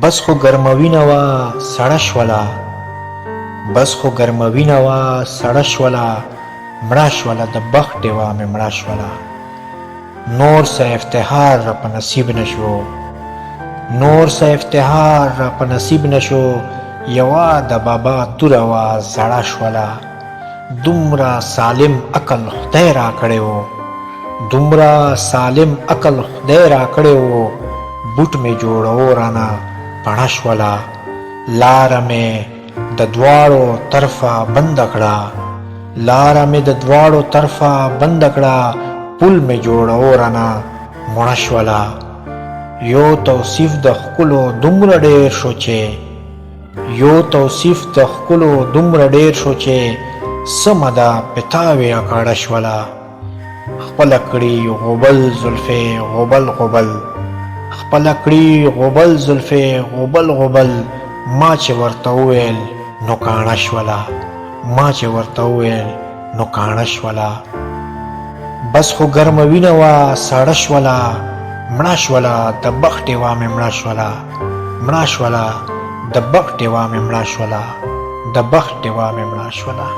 بس خو ګرموینه وه سړه شوله، بس خو ګرموینه وه سړه شوله، مړه شوله د بخت ډیوه مې مړه شوله. نور څه افتخار را په نصیب نشو، نور څه افتخار را په نصیب نشو، یوه د بابا توره وه زړه شوله. دومره سالم عقل خدای را کړی و، دومره سالم عقل خدای را کړی و، بوټ مې جوړو رانه پړه شوله. لاره مې د دواړو طرفه بنده کړه، لاره مې د دواړو طرفه بنده کړه، پل مې جوړو رانه مړه شوله. یو توصیف د ښکلو دومره ډېر شو چې، یو توصیف د ښکلو دومره ډېر شو چې، سمه ده پتاوې اکاړه شوله. خپله کړي غوبل زلفې غوبل غوبل، خپله کړي غوبل زلفې غوبل غوبل، ما چې ورته وویل نو کاڼه شوله، ما چې ورته وویل نو کاڼه شوله. بس خو ګرموینه وه ساړه شوله، مړه شوله د بخت ډیوه مې مړه شوله، مړه شوله د بخت ډیوه مې مړه شوله، د بخت ډیوه مې مړه شوله.